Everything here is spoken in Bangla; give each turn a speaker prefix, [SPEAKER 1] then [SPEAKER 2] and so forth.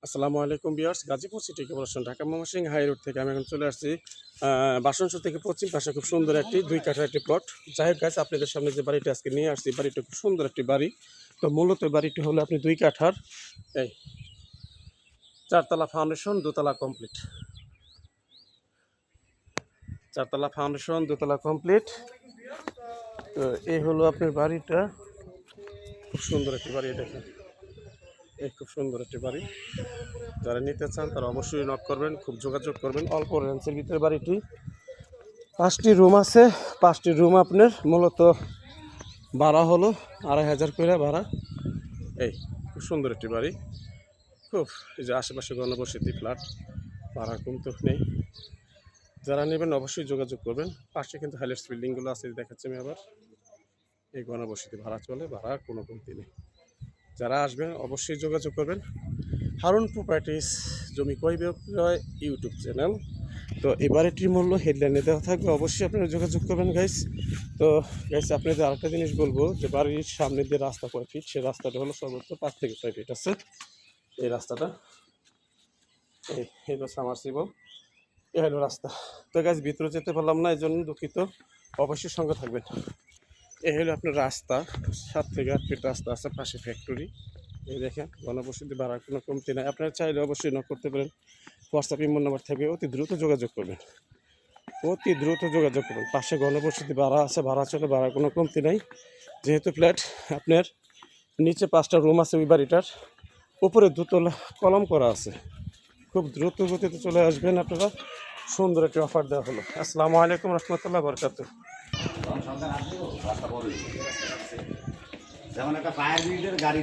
[SPEAKER 1] আসসালামু আলাইকুম viewers, Gazipur city corporation Dhaka Mymensingh high road থেকে আমি এখন চলে আসছি বাসনসুর থেকে পশ্চিম পাশে খুব সুন্দর একটি 2 কাঠার একটি প্লট। যাই হোক গাছ, আপনাদের সামনে যে বাড়িটা আজকে নিয়ে আসছি, বাড়িটা খুব সুন্দর একটি বাড়ি। তো মূলত বাড়িটি হলো আপনি 2 কাঠার, এই 4তলা ফাউন্ডেশন, 2তলা কমপ্লিট। 4তলা ফাউন্ডেশন, 2তলা কমপ্লিট। তো এই হলো আপনার বাড়িটা, খুব সুন্দর একটি বাড়ি। দেখেন, এই খুব সুন্দর একটি বাড়ি। যারা নিতে চান তারা অবশ্যই নক করবেন, খুব যোগাযোগ করবেন। অল্প রেঞ্জের ভিতরে বাড়িটি, 5টি রুম আছে। 5টি রুম আপনার মূলত ভাড়া হলো 2500 করে ভাড়া। এই খুব সুন্দর একটি বাড়ি, খুব এই যে আশেপাশে ঘনবসতি ফ্ল্যাট, ভাড়া কমতে নেই। যারা নেবেন অবশ্যই যোগাযোগ করবেন। পাশে কিন্তু হাইলাইটস বিল্ডিংগুলো আছে, দেখাচ্ছি আমি আবার। এই ঘনবসতি ভাড়া চলে, ভাড়া কোনো কমতি নেই। যারা আসবেন অবশ্যই যোগাযোগ করবেন। হারুন প্রপার্টিস, জমি ক্রয় বিক্রয় ইউটিউব চ্যানেল। তো এই বাড়িটির মূল্য হেডলাইনে দেওয়া থাকবে, অবশ্যই আপনারা যোগাযোগ করবেন গাইস। তো গাইস, আপনাদের আরেকটা জিনিস বলবো যে বাড়ির সামনে যে রাস্তা কয় ফিট, সেই রাস্তাটা হলো সর্বোচ্চ 5 থেকে 6 ফিট আছে। এই রাস্তাটা, এই হলো সামারসিবল, এই হলো রাস্তা। তো গাইস, ভিতরে যেতে পারলাম না, এই জন্য দুঃখিত। অবশ্যই সঙ্গে থাকবেন। এই হলো আপনার রাস্তা, 7 থেকে 8 ফিট রাস্তা আছে, পাশে ফ্যাক্টরি। এই দেখেন, ঘনবসতি ভাড়া কোনো কমতি নাই। আপনারা চাইলে অবশ্যই নক করতে পারেন। হোয়াটসঅ্যাপ ইমো নাম্বার থাকবে, অতি দ্রুত যোগাযোগ করবেন, অতি দ্রুত যোগাযোগ করবেন। পাশে ঘনবসতি ভাড়া আছে, ভাড়া চলে, ভাড়া কোনো কমতি নাই। যেহেতু ফ্ল্যাট আপনার নিচে 5টা রুম আছে, ওই বাড়িটার উপরে 2তলা কলম করা আছে। খুব দ্রুত গতিতে চলে আসবেন আপনারা। সুন্দর একটি অফার দেওয়া হলো। আসসালামু আলাইকুম রহমতুল্লাহ বরকাতুহ।
[SPEAKER 2] যেমন একটা ফায়ার ব্রিগেডের গাড়ি